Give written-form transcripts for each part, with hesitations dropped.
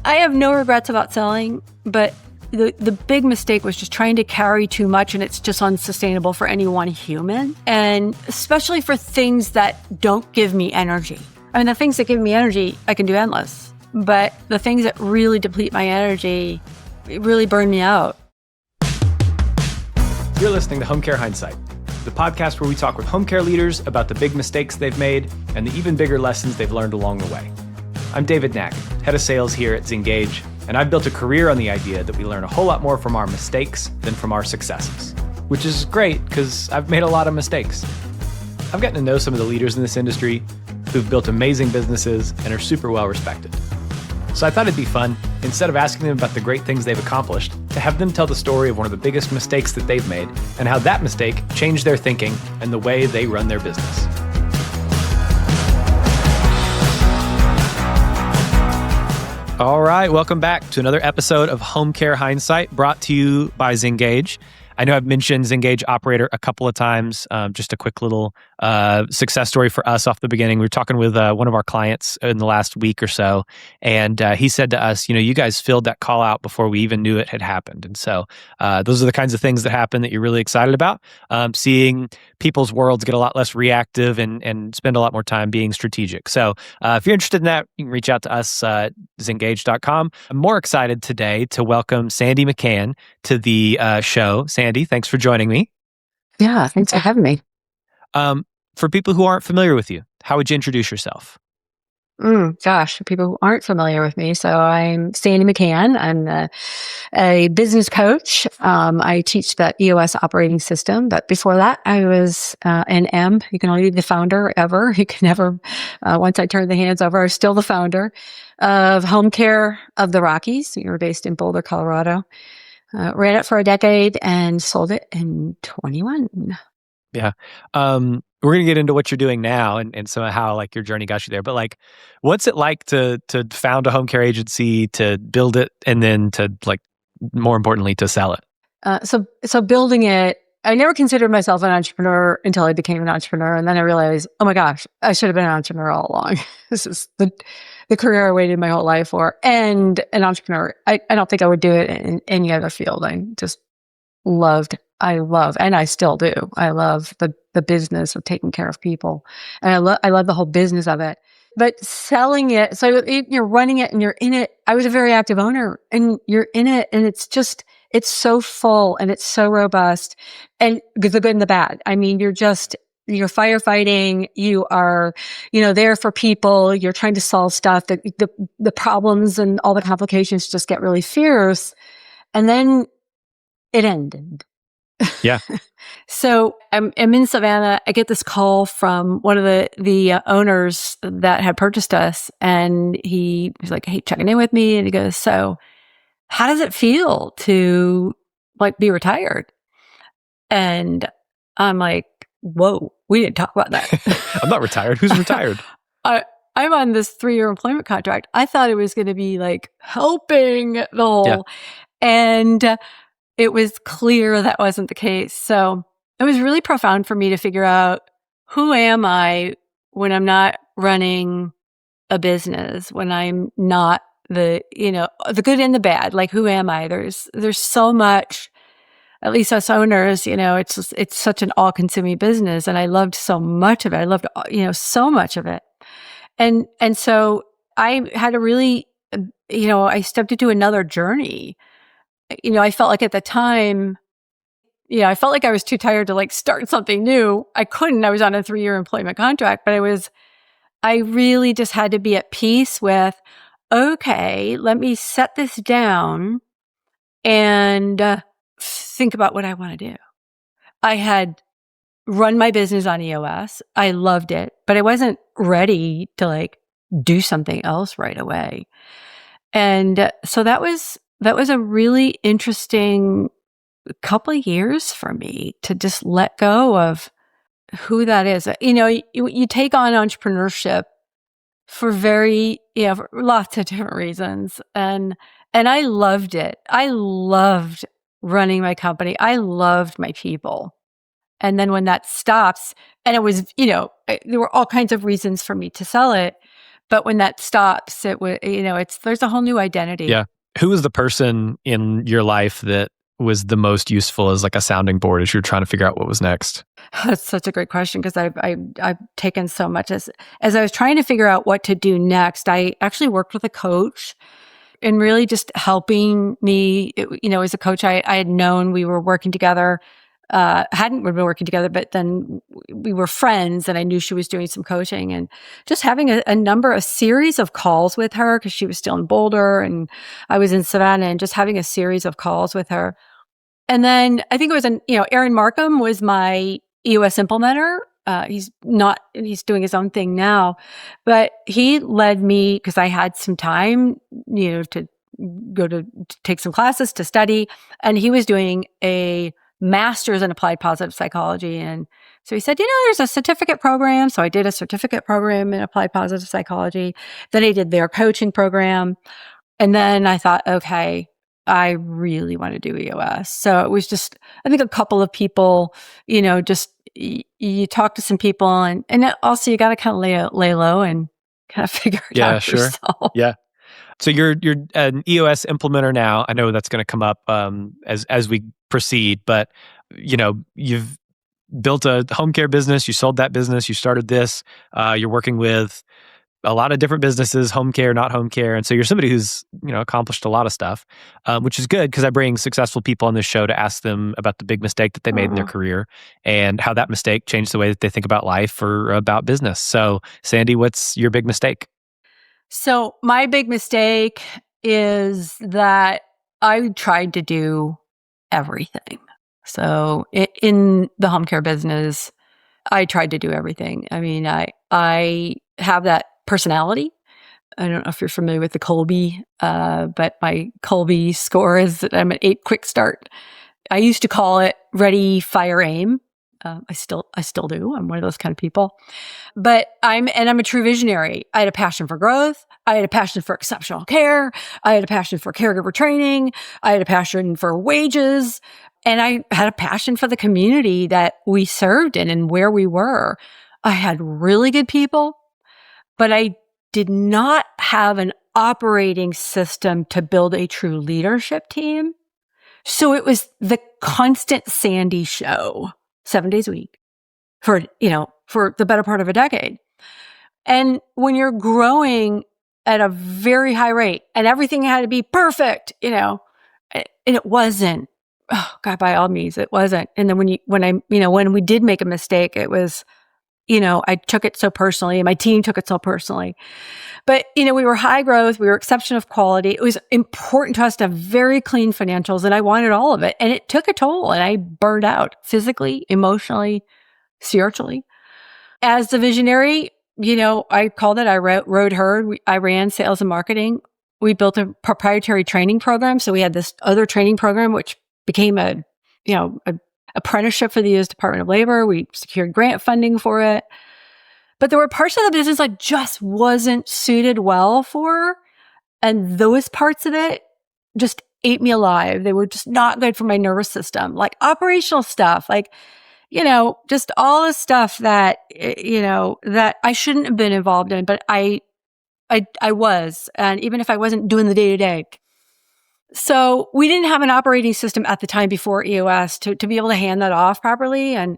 I have no regrets about selling, but the big mistake was just trying to carry too much, and it's just unsustainable for any one human, and especially for things that don't give me energy. I mean, the things that give me energy, I can do endless, but the things that really deplete my energy, it really burn me out. You're listening to HomeCare Hindsight, the podcast where we talk with home care leaders about the big mistakes they've made and the even bigger lessons they've learned along the way. I'm David Knack, head of sales here at Zingage, and I've built a career on the idea that we learn a whole lot more from our mistakes than from our successes, which is great because I've made a lot of mistakes. I've gotten to know some of the leaders in this industry who've built amazing businesses and are super well respected. So I thought it'd be fun, instead of asking them about the great things they've accomplished, to have them tell the story of one of the biggest mistakes that they've made and how that mistake changed their thinking and the way they run their business. All right, welcome back to another episode of HomeCare Hindsight, brought to you by Zingage. I know I've mentioned Zingage Operator a couple of times. Just a quick little success story for us off the beginning. We were talking with one of our clients in the last week or so, and he said to us, you guys filled that call out before we even knew it had happened. And so those are the kinds of things that happen that you're really excited about. Seeing people's worlds get a lot less reactive and spend a lot more time being strategic. So if you're interested in that, you can reach out to us at zingage.com. I'm more excited today to welcome Sandi McCann to the show. Sandi, thanks for joining me. Yeah, thanks for having me. For people who aren't familiar with you, how would you introduce yourself? For people who aren't familiar with me, so I'm Sandi McCann. I'm a business coach. I teach the EOS operating system, but before that, I was an M. You can only be the founder ever. You can never, once I turned the hands over, I was still the founder of HomeCare of the Rockies. We were based in Boulder, Colorado. Ran it for a decade and sold it in 21. Yeah. We're going to get into what you're doing now and some of how like your journey got you there. But like, what's it like to found a home care agency, to build it, and then to like, more importantly, to sell it? So building it, I never considered myself an entrepreneur until I became an entrepreneur. And then I realized, oh my gosh, I should have been an entrepreneur all along. This is the career I waited my whole life for. And an entrepreneur, I don't think I would do it in any other field. I love, and I still do. I love the business of taking care of people. And I love the whole business of it. But selling it, so you're running it and you're in it. I was a very active owner, and you're in it, and it's so full and it's so robust, and the good and the bad. I mean, you're firefighting, you are, there for people, you're trying to solve stuff, the problems and all the complications just get really fierce. And then it ended. Yeah. So I'm in Savannah. I get this call from one of the owners that had purchased us, and he's like, "Hey, checking in with me." And he goes, "So how does it feel to like be retired?" And I'm like, "Whoa, we didn't talk about that." I'm not retired. Who's retired? I'm on this 3-year employment contract. I thought it was going to be like helping the whole, and it was clear that wasn't the case. So it was really profound for me to figure out, who am I when I'm not running a business, when I'm not the good and the bad. Like, who am I? There's so much, at least us owners, it's such an all-consuming business, and I loved so much of it. I loved, so much of it. And so I had to really, I stepped into another journey. I felt like at the time, I felt like I was too tired to like start something new. I couldn't. I was on a 3-year employment contract, but I really just had to be at peace with, okay, let me set this down and think about what I want to do. I had run my business on EOS. I loved it, but I wasn't ready to like do something else right away. And so that was a really interesting couple of years for me to just let go of who that is. You take on entrepreneurship for for lots of different reasons. And I loved it. I loved running my company. I loved my people. And then when that stops, and it was, there were all kinds of reasons for me to sell it, But when that stops, it would, there's a whole new identity. Yeah. Who was the person in your life that was the most useful as like a sounding board as you're trying to figure out what was next? That's such a great question, because I've taken so much as I was trying to figure out what to do next. I actually worked with a coach and really just helping me. As a coach, I had known we were working together. Hadn't been working together, but then we were friends, and I knew she was doing some coaching, and just having a series of calls with her, because she was still in Boulder and I was in Savannah, and just having a series of calls with her. And then I think it was Aaron Markham was my EOS implementer. He's doing his own thing now, but he led me, because I had some time, to go to take some classes to study, and he was doing a master's in applied positive psychology. And so he said, there's a certificate program. So I did a certificate program in applied positive psychology. Then I did their coaching program. And then I thought, okay, I really want to do EOS. So it was just, I think, a couple of people, just you talk to some people, and also you got to kind of lay low and kind of figure it out yourself. Yeah. So you're an EOS implementer now. I know that's going to come up as we proceed, but you've built a home care business. You sold that business. You started this. You're working with a lot of different businesses, home care, not home care. And so you're somebody who's, accomplished a lot of stuff, which is good, because I bring successful people on this show to ask them about the big mistake that they made in their career and how that mistake changed the way that they think about life or about business. So Sandi, what's your big mistake? So my big mistake is that I tried to do everything. So in the home care business, I tried to do everything. I mean, I have that personality. I don't know if you're familiar with the Kolbe, but my Kolbe score is that I'm an 8 quick start. I used to call it ready, fire, aim. I still do. I'm one of those kind of people. But I'm a true visionary. I had a passion for growth. I had a passion for exceptional care. I had a passion for caregiver training. I had a passion for wages. And I had a passion for the community that we served in and where we were. I had really good people, but I did not have an operating system to build a true leadership team. So it was the constant Sandi show, 7 days a week for the better part of a decade. And when you're growing at a very high rate and everything had to be perfect, and it wasn't. Oh God, by all means, it wasn't. And then when we did make a mistake, it was, I took it so personally, and my team took it so personally. But, we were high growth. We were exception of quality. It was important to us to have very clean financials, and I wanted all of it. And it took a toll, and I burned out physically, emotionally, spiritually. As the visionary, I called it, I rode herd. I ran sales and marketing. We built a proprietary training program. So we had this other training program, which became a apprenticeship for the U.S. Department of Labor. We secured grant funding for it. But there were parts of the business I just wasn't suited well for. And those parts of it just ate me alive. They were just not good for my nervous system, like operational stuff, like, just all the stuff that, that I shouldn't have been involved in, but I was. And even if I wasn't doing the day to day. So we didn't have an operating system at the time before EOS to be able to hand that off properly. And,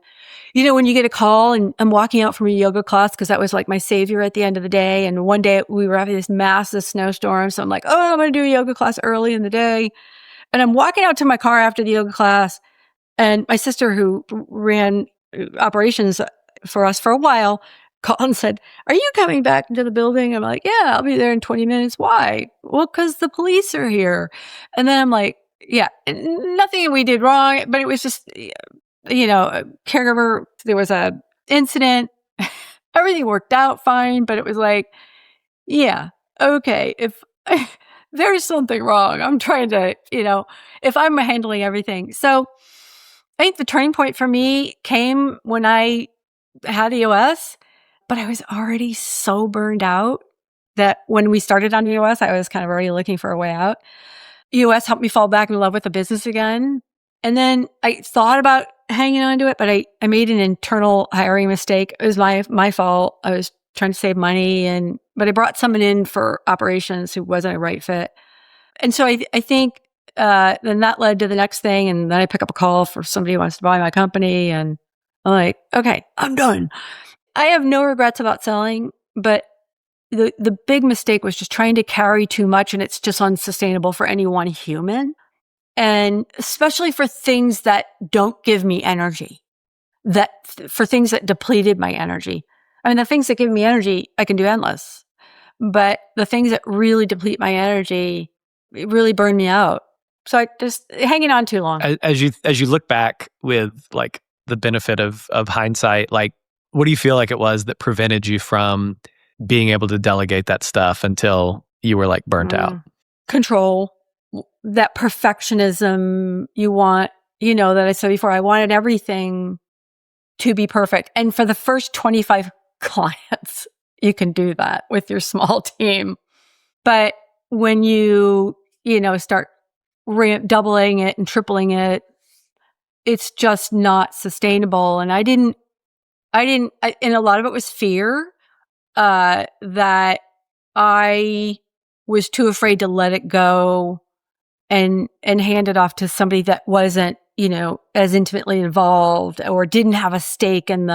when you get a call, and I'm walking out from a yoga class, because that was like my savior at the end of the day. And one day we were having this massive snowstorm. So I'm like, oh, I'm going to do a yoga class early in the day. And I'm walking out to my car after the yoga class. And my sister, who ran operations for us for a while, called and said, are you coming back into the building? I'm like, yeah, I'll be there in 20 minutes. Why? Well, because the police are here. And then I'm like, yeah, nothing we did wrong, but it was just, a caregiver, there was a incident. Everything worked out fine, but it was like, yeah, okay, if there's something wrong, I'm trying to, if I'm handling everything. So I think the turning point for me came when I had EOS, but I was already so burned out that when we started on EOS, I was kind of already looking for a way out. EOS helped me fall back in love with the business again. And then I thought about hanging on to it, but I made an internal hiring mistake. It was my fault. I was trying to save money, but I brought someone in for operations who wasn't a right fit. And so I think then that led to the next thing. And then I pick up a call for somebody who wants to buy my company. And I'm like, okay, I'm done. I have no regrets about selling, but the big mistake was just trying to carry too much, and it's just unsustainable for any one human. And especially for things that don't give me energy, for things that depleted my energy. I mean, the things that give me energy, I can do endless. But the things that really deplete my energy, it really burn me out. So I just hanging on too long. As you look back with like the benefit of hindsight, like what do you feel like it was that prevented you from being able to delegate that stuff until you were like burnt out? Control, that perfectionism you want, that I said before, I wanted everything to be perfect. And for the first 25 clients, you can do that with your small team. But when you start doubling it and tripling it, it's just not sustainable. And and a lot of it was fear, that I was too afraid to let it go and hand it off to somebody that wasn't, as intimately involved or didn't have a stake in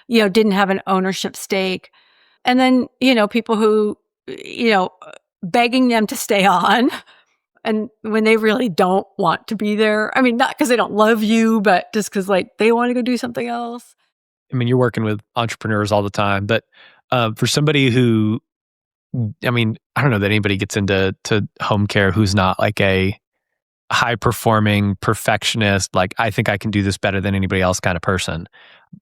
didn't have an ownership stake. And then, people who, begging them to stay on. And when they really don't want to be there, I mean, not because they don't love you, but just because like they want to go do something else. I mean, you're working with entrepreneurs all the time, but for somebody who, I mean, I don't know that anybody gets into HomeCare who's not like a high performing perfectionist, like I think I can do this better than anybody else kind of person.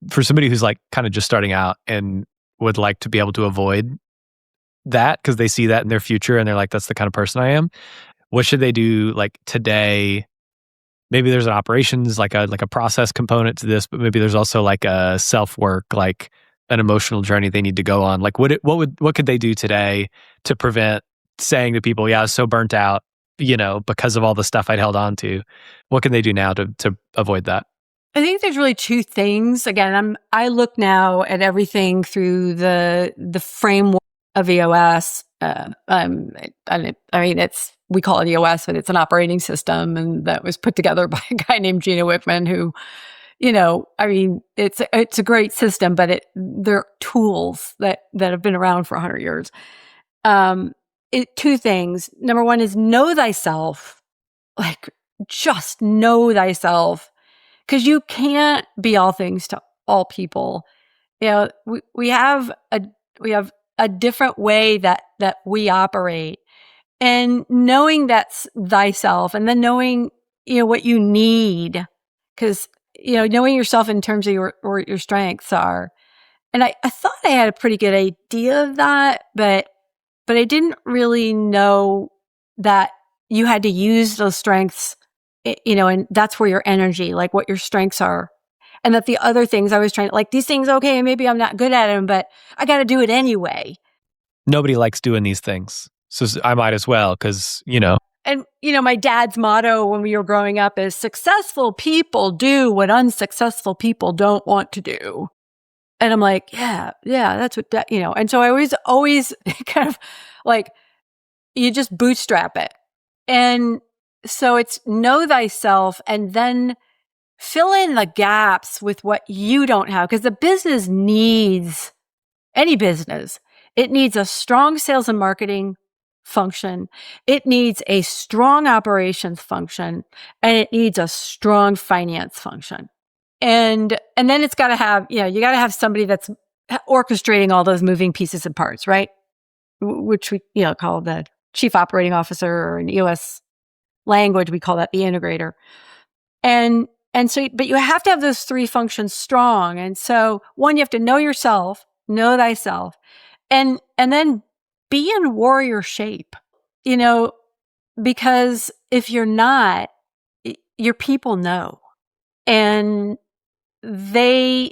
For somebody who's like kind of just starting out and would like to be able to avoid that because they see that in their future and they're like, that's the kind of person I am. What should they do like today? Maybe there's an operations, like a process component to this, but maybe there's also like a self-work, like an emotional journey they need to go on. Like what could they do today to prevent saying to people, yeah, I was so burnt out, because of all the stuff I'd held on to? What can they do now to avoid that? I think there's really two things. Again, I look now at everything through the framework of EOS. I mean, we call it EOS, but it's an operating system, and that was put together by a guy named Gino Wickman, who, I mean, it's a great system, but they're tools that have been around for 100 years. Two things. Number one is know thyself. Like, just know thyself, because you can't be all things to all people. We have a different way that we operate. And knowing that's thyself, and then knowing, what you need, because, knowing yourself in terms of what your strengths are. And I thought I had a pretty good idea of that, but I didn't really know that you had to use those strengths, and that's where your energy, like what your strengths are. And that the other things I was trying, like these things, okay, maybe I'm not good at them, but I got to do it anyway. Nobody likes doing these things. So I might as well, because, And, my dad's motto when we were growing up is successful people do what unsuccessful people don't want to do. And I'm like, yeah, that's what that, And so I was always kind of like, you just bootstrap it. And so it's know thyself and then fill in the gaps with what you don't have. Because the business needs, any business, it needs a strong sales and marketing function. It needs a strong operations function, and it needs a strong finance function. And then it's got to have, you got to have somebody that's orchestrating all those moving pieces and parts, right? Which we, call the chief operating officer, or in EOS language, we call that the integrator. And so, but you have to have those three functions strong. And so one, you have to know yourself, know thyself, and then be in warrior shape, because if you're not, your people know, and they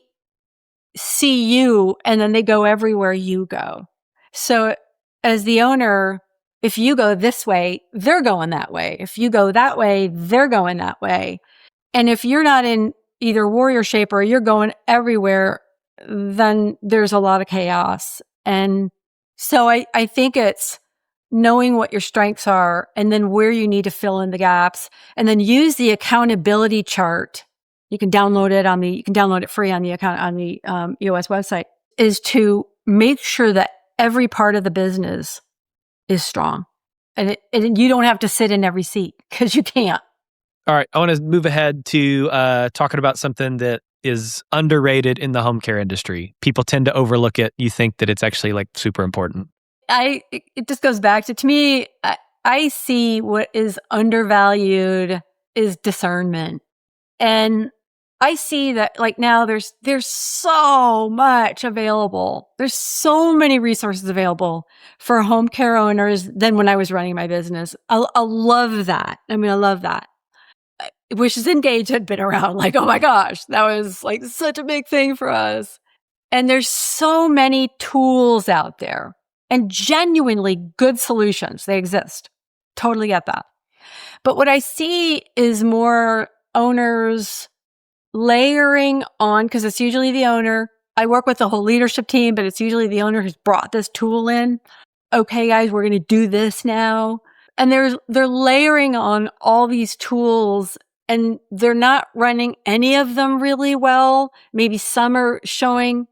see you, and then they go everywhere you go. So as the owner, if you go this way, they're going that way. If you go that way, they're going that way. And if you're not in either warrior shape or you're going everywhere, then there's a lot of chaos. And so I think it's knowing what your strengths are and then where you need to fill in the gaps, and then use the accountability chart. You can download it free on the EOS website, is to make sure that every part of the business is strong. And you don't have to sit in every seat, because you can't. All right. I want to move ahead to talking about something that is underrated in the home care industry. People tend to overlook it. You think that it's actually like super important. It just goes back to me, I see what is undervalued is discernment. And I see that like now there's so much available. There's so many resources available for home care owners than when I was running my business. I love that. I love that. I wish Zingage had been around. Like, oh my gosh, that was like such a big thing for us. And there's so many tools out there and genuinely good solutions. They exist. Totally get that. But what I see is more owners layering on, because it's usually the owner. I work with the whole leadership team, but it's usually the owner who's brought this tool in. Okay, guys, we're going to do this now. And they're layering on all these tools, and they're not running any of them really well. Maybe some are showing,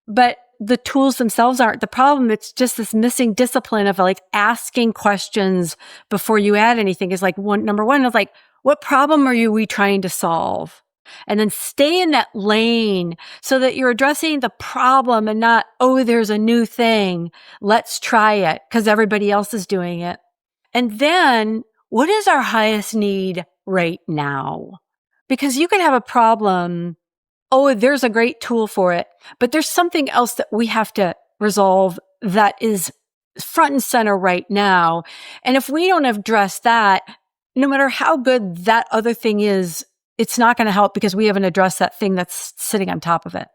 but the tools themselves aren't the problem. It's just this missing discipline of like asking questions before you add anything is like number one is like, what problem are we trying to solve? And then stay in that lane so that you're addressing the problem and not, oh, there's a new thing. Let's try it because everybody else is doing it. And then what is our highest need right now? Because you can have a problem. Oh, there's a great tool for it, but there's something else that we have to resolve that is front and center right now. And if we don't address that, no matter how good that other thing is, it's not going to help because we haven't addressed that thing that's sitting on top of it.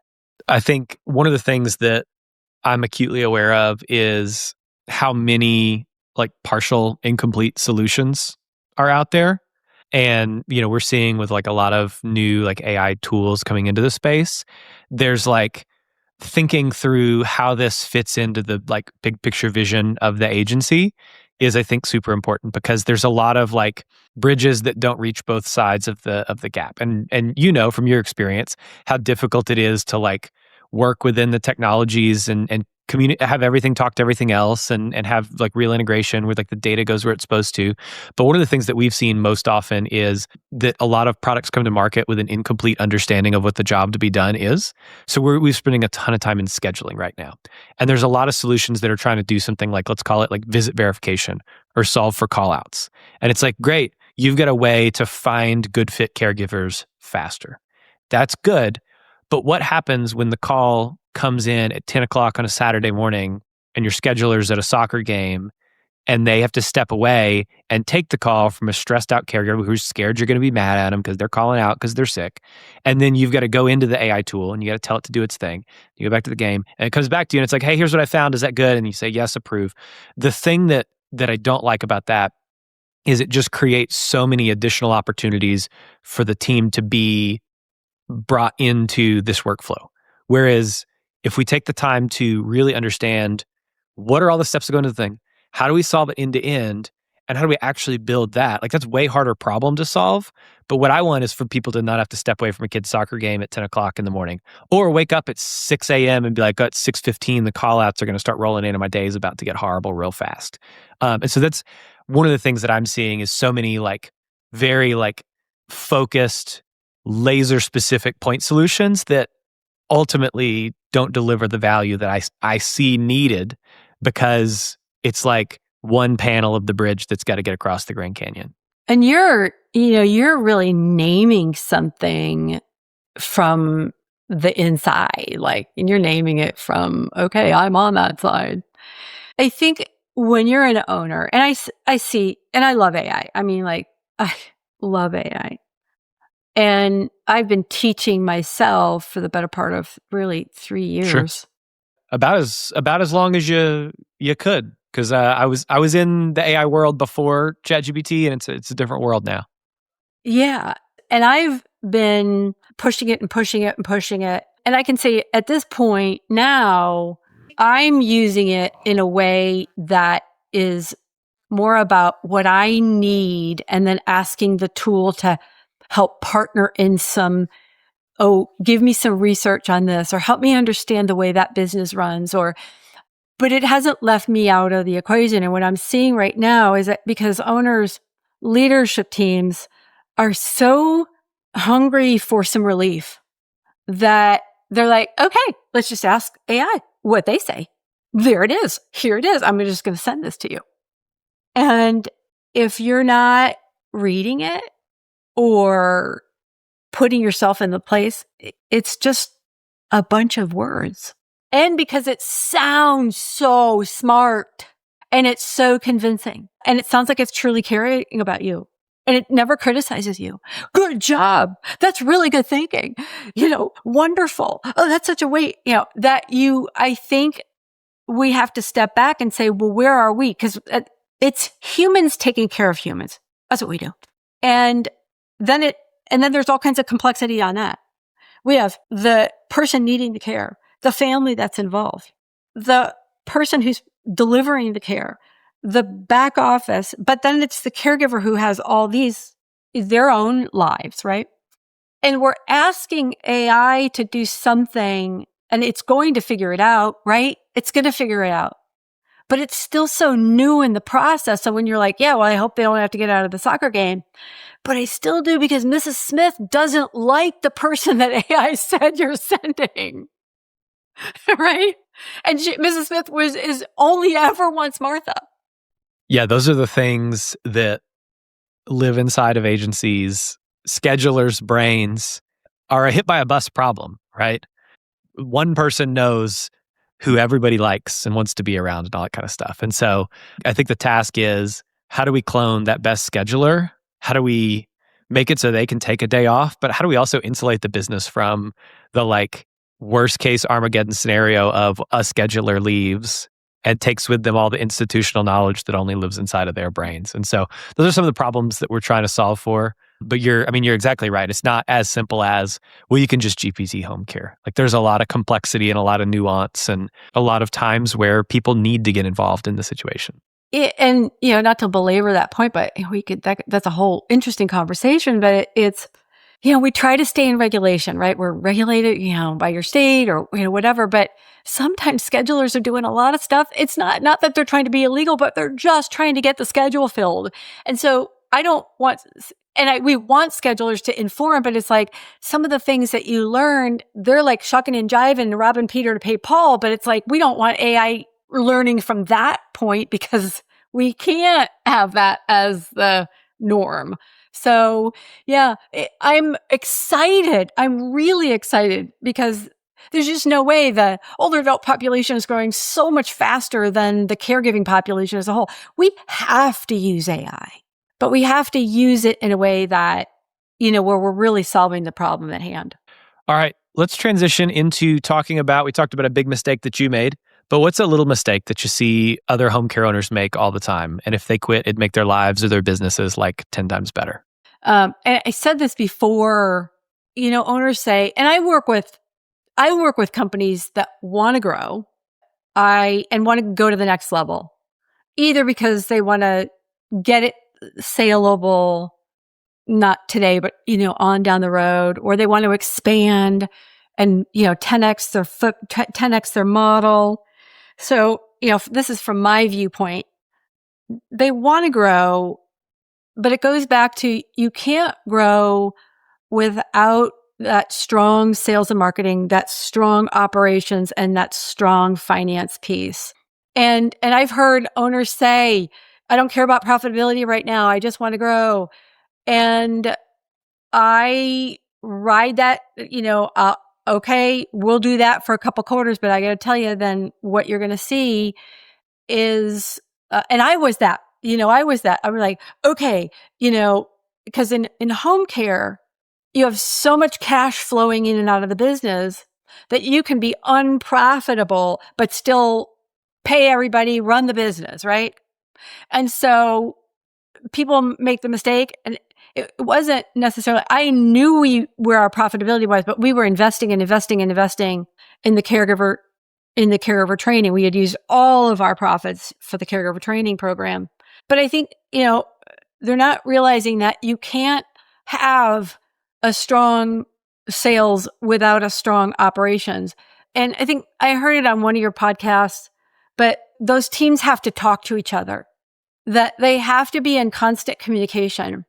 I think one of the things that I'm acutely aware of is how many like partial incomplete solutions are out there. And, we're seeing with like a lot of new like AI tools coming into the space, there's like thinking through how this fits into the like big picture vision of the agency is, I think, super important, because there's a lot of like bridges that don't reach both sides of the gap. And from your experience how difficult it is to like work within the technologies and have everything talk to everything else and have like real integration where like the data goes where it's supposed to. But one of the things that we've seen most often is that a lot of products come to market with an incomplete understanding of what the job to be done is. So we're spending a ton of time in scheduling right now. And there's a lot of solutions that are trying to do something like, let's call it like visit verification or solve for call outs. And it's like, great, you've got a way to find good fit caregivers faster. That's good. But what happens when the call comes in at 10 o'clock on a Saturday morning and your scheduler's at a soccer game and they have to step away and take the call from a stressed out caregiver who's scared you're going to be mad at them because they're calling out because they're sick. And then you've got to go into the AI tool and you got to tell it to do its thing. You go back to the game and it comes back to you and it's like, hey, here's what I found. Is that good? And you say, yes, approve. The thing that I don't like about that is it just creates so many additional opportunities for the team to be brought into this workflow. Whereas if we take the time to really understand what are all the steps that go into the thing, how do we solve it end to end, and how do we actually build that? Like that's a way harder problem to solve. But what I want is for people to not have to step away from a kid's soccer game at 10 o'clock in the morning or wake up at 6 a.m. and be like, at 6:15, the call outs are going to start rolling in and my day is about to get horrible real fast. And so that's one of the things that I'm seeing is so many like very like focused, laser specific point solutions that ultimately don't deliver the value that I see needed, because it's like one panel of the bridge that's got to get across the Grand Canyon. And you're really naming something from the inside, like, and you're naming it from, okay, I'm on that side. I think when you're an owner, and I see, and I love AI. I love AI. And I've been teaching myself for the better part of really 3 years. Sure. About as long as you could, because I was in the AI world before ChatGPT, and it's a different world now. Yeah, and I've been pushing it and pushing it and pushing it, and I can say at this point now, I'm using it in a way that is more about what I need and then asking the tool to help partner in some, give me some research on this or help me understand the way that business runs but it hasn't left me out of the equation. And what I'm seeing right now is that because owners, leadership teams are so hungry for some relief that they're like, okay, let's just ask AI what they say. There it is. Here it is. I'm just going to send this to you. And if you're not reading it or putting yourself in the place, it's just a bunch of words. And because it sounds so smart and it's so convincing and it sounds like it's truly caring about you and it never criticizes you. Good job. That's really good thinking. Wonderful. Oh, that's such a weight, I think we have to step back and say, well, where are we? Because it's humans taking care of humans. That's what we do. And then there's all kinds of complexity on that. We have the person needing the care, the family that's involved, the person who's delivering the care, the back office, but then it's the caregiver who has all their own lives, right? And we're asking AI to do something and it's going to figure it out, right? It's going to figure it out. But it's still so new in the process. So when you're like, yeah, well, I hope they don't have to get out of the soccer game. But I still do because Mrs. Smith doesn't like the person that AI said you're sending. Right? And Mrs. Smith is only ever wants Martha. Yeah, those are the things that live inside of agencies. Schedulers' brains are a hit by a bus problem, right? One person knows who everybody likes and wants to be around and all that kind of stuff. And so I think the task is, how do we clone that best scheduler? How do we make it so they can take a day off? But how do we also insulate the business from the worst case Armageddon scenario of a scheduler leaves and takes with them all the institutional knowledge that only lives inside of their brains? And so those are some of the problems that we're trying to solve for. But you're exactly right. It's not as simple as, well, you can just GPT HomeCare. There's a lot of complexity and a lot of nuance and a lot of times where people need to get involved in the situation. And not to belabor that point, but that's a whole interesting conversation, but it's, we try to stay in regulation, right? We're regulated, by your state or, whatever, but sometimes schedulers are doing a lot of stuff. It's not that they're trying to be illegal, but they're just trying to get the schedule filled. And so we want schedulers to inform, but it's like some of the things that you learned, they're like shucking and jiving and robbing Peter to pay Paul, but it's like, we don't want AI learning from that point because we can't have that as the norm. So yeah, I'm excited. I'm really excited because there's just no way the older adult population is growing so much faster than the caregiving population as a whole. We have to use AI, but we have to use it in a way that, where we're really solving the problem at hand. All right, let's transition into we talked about a big mistake that you made, but what's a little mistake that you see other home care owners make all the time? And if they quit, it'd make their lives or their businesses 10 times better. And I said this before, owners say, and I work with companies that want to grow, and want to go to the next level, either because they want to get it saleable, not today, but, on down the road, or they want to expand and, 10x their model. So, this is from my viewpoint, they want to grow, but it goes back to, you can't grow without that strong sales and marketing, that strong operations, and that strong finance piece. And I've heard owners say, I don't care about profitability right now. I just want to grow. And I ride that, okay, we'll do that for a couple quarters, but I got to tell you, then what you're going to see is, and I was that. I'm like, okay, because in home care, you have so much cash flowing in and out of the business that you can be unprofitable, but still pay everybody, run the business, right? And so people make the mistake, and it wasn't necessarily, I knew where our profitability was, but we were investing in the caregiver in the caregiver training. We had used all of our profits for the caregiver training program. But I think, they're not realizing that you can't have a strong sales without a strong operations. And I think I heard it on one of your podcasts, but those teams have to talk to each other, that they have to be in constant communication.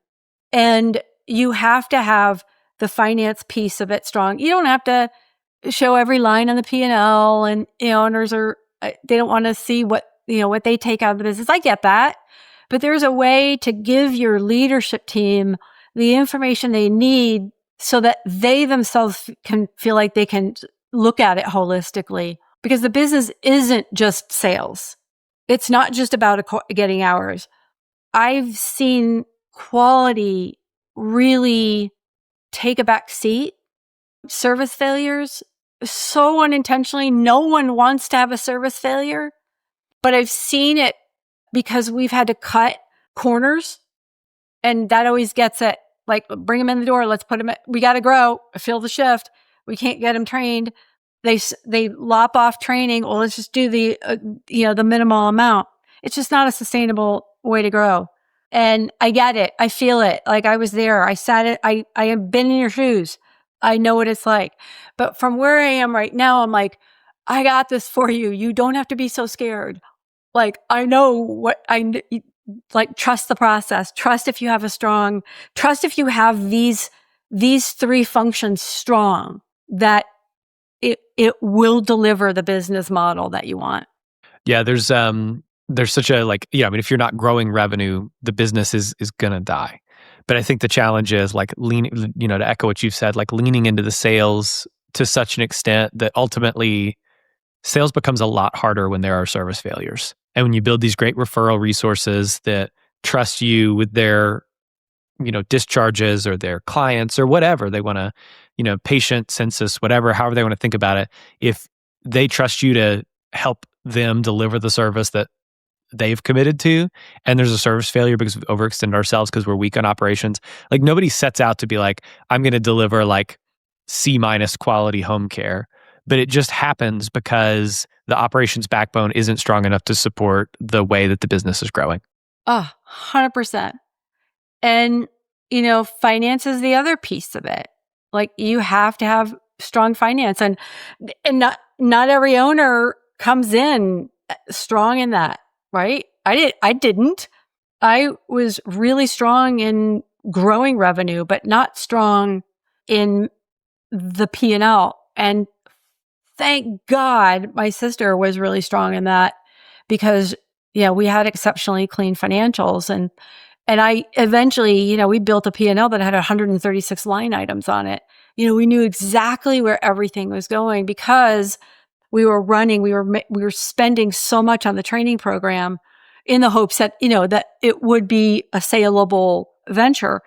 And you have to have the finance piece of it strong. You don't have to show every line on the P&L, and owners they don't want to see what they take out of the business. I get that. But there's a way to give your leadership team the information they need so that they themselves can feel like they can look at it holistically. Because the business isn't just sales. It's not just about getting hours. I've seen quality really take a back seat. Service failures, so unintentionally. No one wants to have a service failure, but I've seen it because we've had to cut corners, and that always gets it. Like, bring them in the door. Let's put them. We got to grow. Fill the shift. We can't get them trained. They lop off training. Well, let's just do the the minimal amount. It's just not a sustainable way to grow. And I get it. I feel it. Like, I was there. I sat it. I have been in your shoes. I know what it's like. But from where I am right now, I'm like, I got this for you. You don't have to be so scared. Like, I know what trust the process. Trust if you have these three functions strong, that it will deliver the business model that you want. Yeah, there's such a if you're not growing revenue, the business is going to die. But I think the challenge is leaning, to echo what you've said, leaning into the sales to such an extent that ultimately sales becomes a lot harder when there are service failures. And when you build these great referral resources that trust you with their, discharges or their clients or whatever they want to, patient census, however they want to think about it, if they trust you to help them deliver the service that they've committed to, and there's a service failure because we've overextended ourselves because we're weak on operations, nobody sets out to be I'm going to deliver C- quality home care. But it just happens because the operations backbone isn't strong enough to support the way that the business is growing. 100%. And, finance is the other piece of it. You have to have strong finance, and not every owner comes in strong in that, right? I didn't. I was really strong in growing revenue, but not strong in the P&L. And thank God my sister was really strong in that, because we had exceptionally clean financials, and I eventually, we built a P&L that had 136 line items on it. We knew exactly where everything was going because we were spending so much on the training program in the hopes that, that it would be a saleable venture.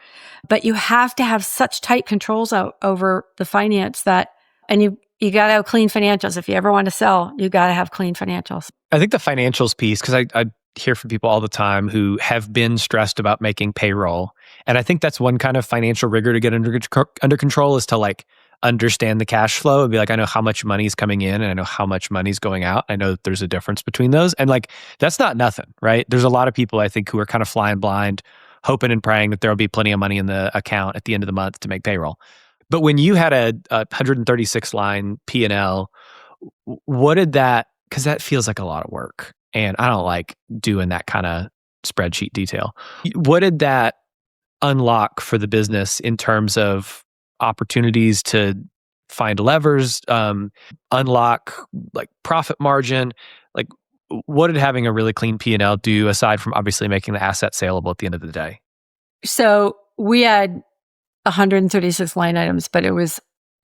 But you have to have such tight controls over the finance and you got to have clean financials. If you ever want to sell, you got to have clean financials. I think the financials piece, because I hear from people all the time who have been stressed about making payroll. And I think that's one kind of financial rigor to get under control, is to understand the cash flow and be I know how much money is coming in and I know how much money is going out. I know that there's a difference between those. And that's not nothing, right? There's a lot of people, I think, who are kind of flying blind, hoping and praying that there'll be plenty of money in the account at the end of the month to make payroll. But when you had a 136 line P&L, what did that, because that feels like a lot of work. And I don't like doing that kind of spreadsheet detail. What did that unlock for the business in terms of opportunities to find levers, unlock profit margin? What did having a really clean P&L do aside from obviously making the asset saleable at the end of the day? So we had 136 line items, but it was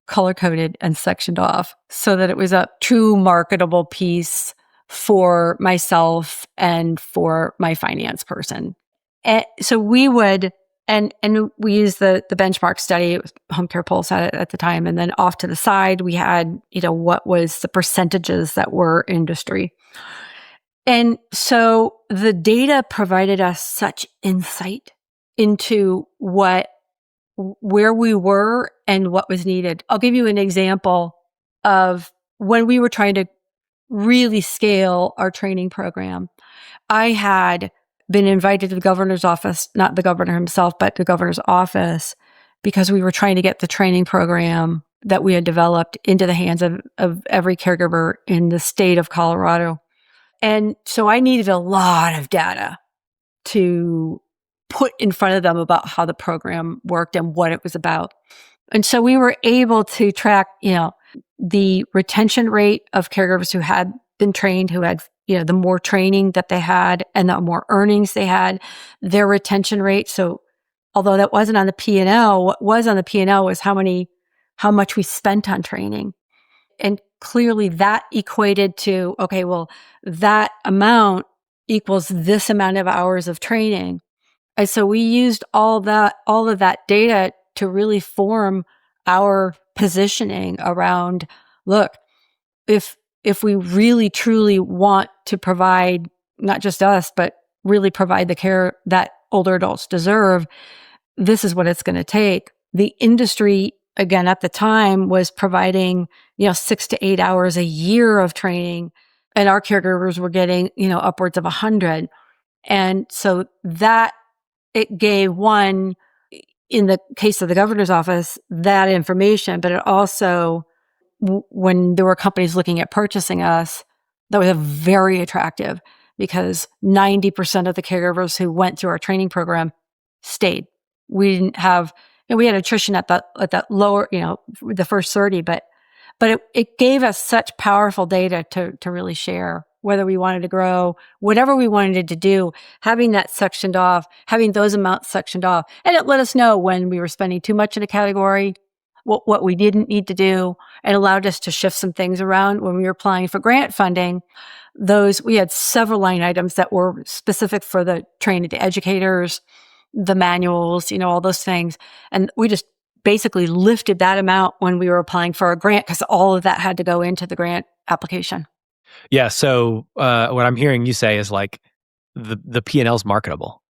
color-coded and sectioned off so that it was a true marketable piece for myself and for my finance person. And so we would, and we used the benchmark study, HomeCare Pulse had it at the time, and then off to the side, we had, what was the percentages that were industry. And so the data provided us such insight into where we were and what was needed. I'll give you an example of when we were trying to really scale our training program, I had been invited to the governor's office, not the governor himself, but the governor's office, because we were trying to get the training program that we had developed into the hands of every caregiver in the state of Colorado. And so I needed a lot of data to put in front of them about how the program worked and what it was about. And so we were able to track, the retention rate of caregivers who had been trained, who had, the more training that they had and the more earnings they had, their retention rate. So although that wasn't on the P&L, what was on the P&L was how much we spent on training. And clearly that equated to, okay, well, that amount equals this amount of hours of training. And so we used all of that data to really form our positioning around, look, if we really truly want to provide not just us, but really provide the care that older adults deserve, this is what it's going to take. The industry, again, at the time was providing, 6 to 8 hours a year of training, and our caregivers were getting, upwards of 100. And so that it gave one, in the case of the governor's office, that information, but it also, when there were companies looking at purchasing us, that was very attractive because 90% of the caregivers who went through our training program stayed. We didn't have, and we had attrition at that lower, the first 30, but it gave us such powerful data to really share whether we wanted to grow, whatever we wanted to do, having that sectioned off, having those amounts sectioned off. And it let us know when we were spending too much in a category, what we didn't need to do, and allowed us to shift some things around. When we were applying for grant funding, we had several line items that were specific for the training to educators, the manuals, all those things. And we just basically lifted that amount when we were applying for a grant because all of that had to go into the grant application. Yeah. So what I'm hearing you say is like the P&L is marketable,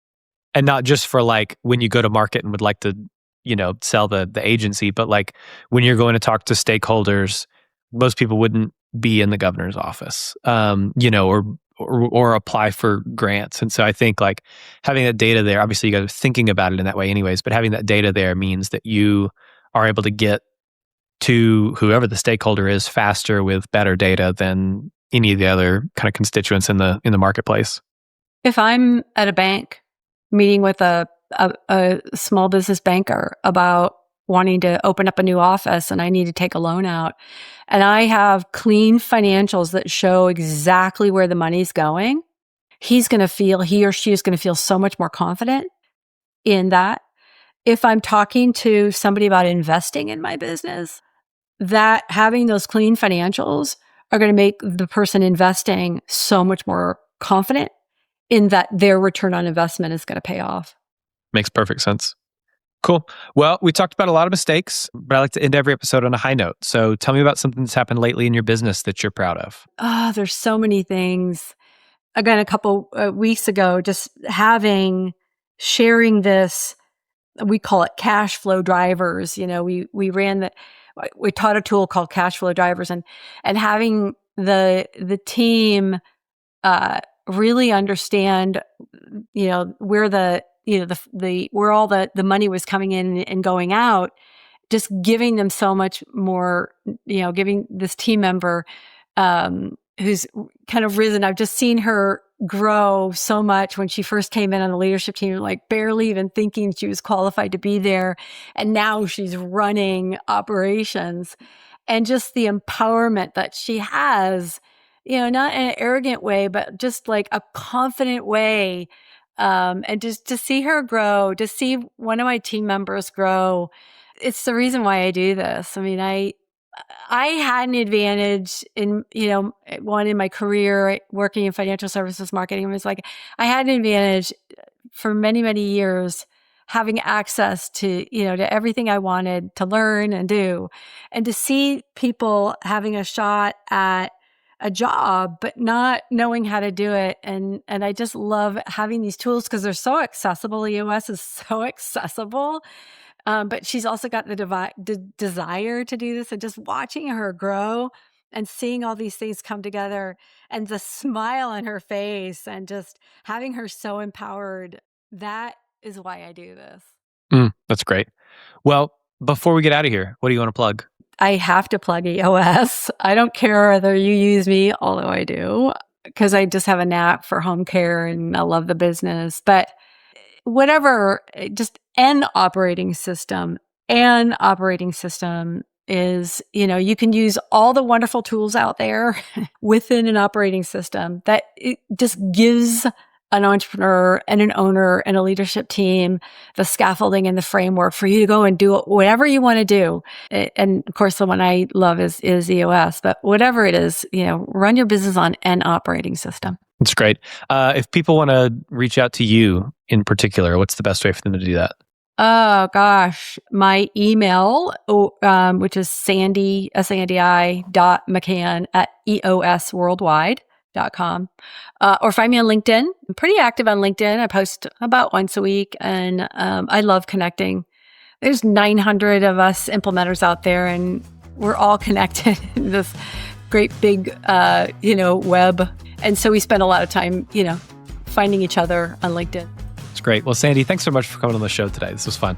and not just for like when you go to market and would like to, sell the agency, but like when you're going to talk to stakeholders, most people wouldn't be in the governor's office, or apply for grants. And so I think like having that data there, obviously you guys are thinking about it in that way anyways, but having that data there means that you are able to get to whoever the stakeholder is faster with better data than any of the other kind of constituents in the marketplace. If I'm at a bank meeting with a small business banker about wanting to open up a new office and I need to take a loan out, and I have clean financials that show exactly where the money's going, he or she is going to feel so much more confident in that. If I'm talking to somebody about investing in my business, that having those clean financials are going to make the person investing so much more confident in that their return on investment is going to pay off. Makes perfect sense. Cool. Well, we talked about a lot of mistakes, but I like to end every episode on a high note. So tell me about something that's happened lately in your business that you're proud of. There's so many things. Again, a couple weeks ago, just sharing this, we call it cash flow drivers. We taught a tool called cash flow drivers, and having the team really understand, where where all the money was coming in and going out, just giving them so much more, giving this team member who's kind of risen. I've just seen her grow so much when she first came in on the leadership team, like barely even thinking she was qualified to be there. And now she's running operations, and just the empowerment that she has, not in an arrogant way, but just like a confident way. And just to see her grow, to see one of my team members grow, it's the reason why I do this. I mean, I had an advantage in, one in my career working in financial services marketing. It was like, I had an advantage for many, many years having access to, to everything I wanted to learn and do, and to see people having a shot at a job, but not knowing how to do it. And I just love having these tools because they're so accessible. EOS is so accessible. But she's also got the desire to do this, and just watching her grow and seeing all these things come together and the smile on her face and just having her so empowered, that is why I do this. That's great. Well, before we get out of here, what do you want to plug? I have to plug EOS. I don't care whether you use me, although I do, because I just have a knack for home care and I love the business. But whatever, just an operating system is, you can use all the wonderful tools out there within an operating system that it just gives an entrepreneur and an owner and a leadership team the scaffolding and the framework for you to go and do whatever you want to do. And of course, the one I love is EOS, but whatever it is, run your business on an operating system. That's great. If people want to reach out to you in particular, what's the best way for them to do that? Oh, gosh. My email, which is sandi.mccann@eosworldwide.com. Or find me on LinkedIn. I'm pretty active on LinkedIn. I post about once a week, and I love connecting. There's 900 of us implementers out there, and we're all connected in this great big, web. And so we spend a lot of time, finding each other on LinkedIn. That's great. Well, Sandi, thanks so much for coming on the show today. This was fun.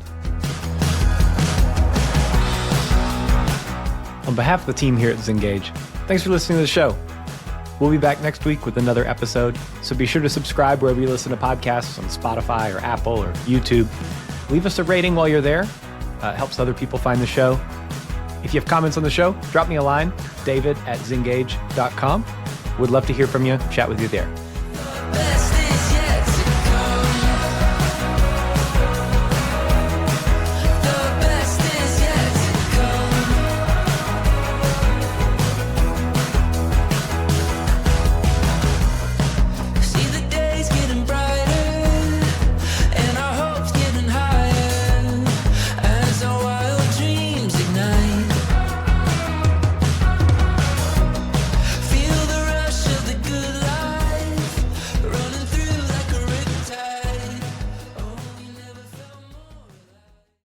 On behalf of the team here at Zingage, thanks for listening to the show. We'll be back next week with another episode, so be sure to subscribe wherever you listen to podcasts on Spotify or Apple or YouTube. Leave us a rating while you're there. It helps other people find the show. If you have comments on the show, drop me a line, david@zingage.com. Would love to hear from you, chat with you there.